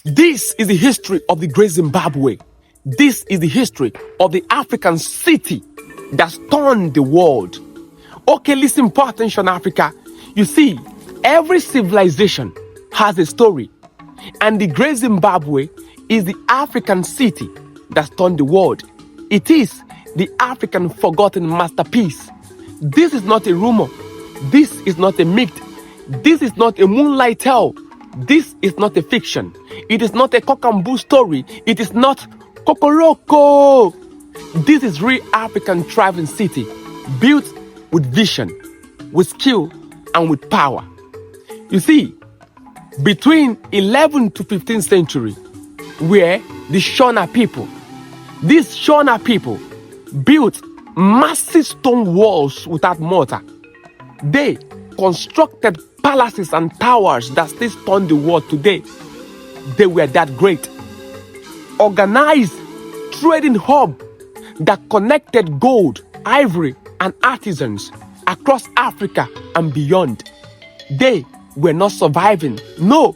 This is the history of the Great Zimbabwe. This is the history of the African city that stunned the world. Okay, listen, pay attention, Africa. You see, every civilization has a story, and the Great Zimbabwe is the African city that stunned the world. It is the African forgotten masterpiece. This is not a rumor. This is not a myth. This is not a moonlight tale. This is not a fiction. It is not a cock and bull story. It is not Kokoroko. This is real African thriving city, built with vision, with skill, and with power. You see, between 11th to 15th century were the Shona people. These Shona people built massive stone walls without mortar. They constructed palaces and towers that still stun the world today. They were that great. Organized trading hub that connected gold, ivory, and artisans across Africa and beyond. They were not surviving. No,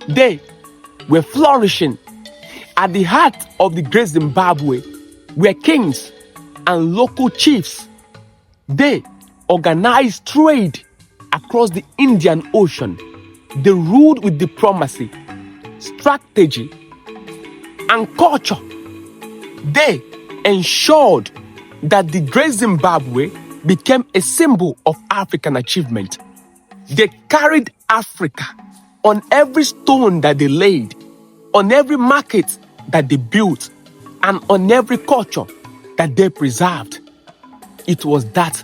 they were flourishing. At the heart of the Great Zimbabwe were kings and local chiefs. They organized trade across the Indian Ocean. They ruled with diplomacy, strategy, and culture. They ensured that the Great Zimbabwe became a symbol of African achievement. They carried Africa on every stone that they laid, on every market that they built, and on every culture that they preserved. It was that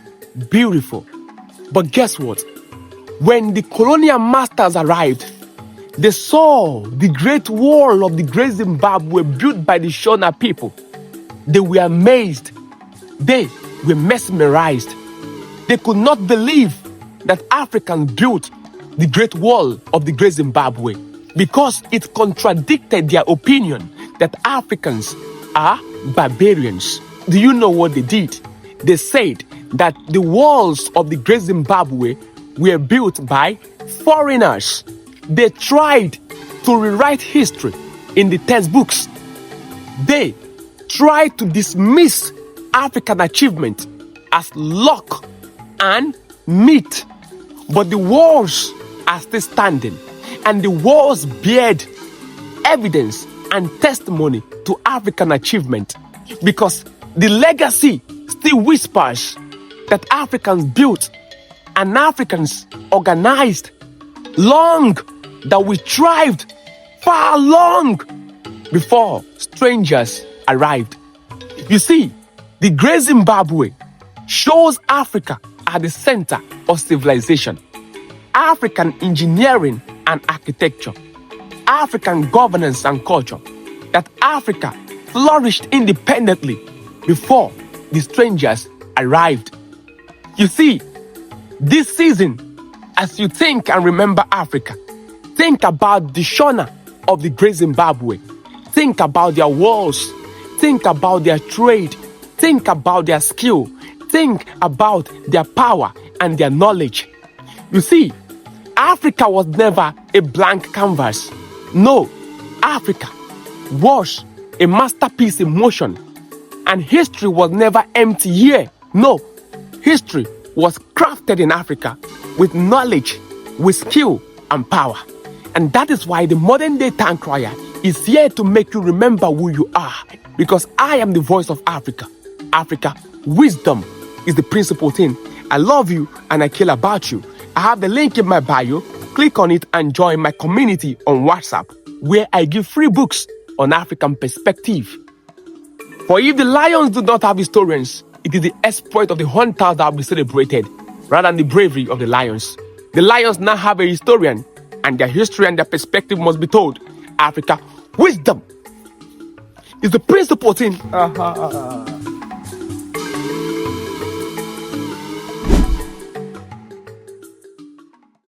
beautiful. But guess what? When the colonial masters arrived, they saw the great wall of the Great Zimbabwe built by the Shona people. They were amazed. They were mesmerized. They could not believe that Africans built the great wall of the Great Zimbabwe because it contradicted their opinion that Africans are barbarians. Do you know what they did? They said that the walls of the Great Zimbabwe were built by foreigners. They tried to rewrite history in the textbooks. They tried to dismiss African achievement as luck and myth. But the walls are still standing, and the walls bear evidence and testimony to African achievement, because the legacy still whispers that Africans built and Africans organized long, that we thrived far long before strangers arrived. You see, the Great Zimbabwe shows Africa at the center of civilization, African engineering and architecture, African governance and culture, that Africa flourished independently before the strangers arrived. You see, this season, as you think and remember Africa, think about the Shona of the Great Zimbabwe. Think about their walls. Think about their trade. Think about their skill. Think about their power and their knowledge. You see, Africa was never a blank canvas. No, Africa was a masterpiece in motion. And history was never empty here. No, history was crafted in Africa with knowledge, with skill and power. And that is why the modern day town crier is here to make you remember who you are. Because I am the voice of Africa. Africa, wisdom is the principal thing. I love you and I care about you. I have the link in my bio. Click on it and join my community on WhatsApp, where I give free books on African perspective. For if the lions do not have historians, it is the exploit of the hunters that will be celebrated, rather than the bravery of the lions. The lions now have a historian, and their history and their perspective must be told. Africa, wisdom is the principal thing.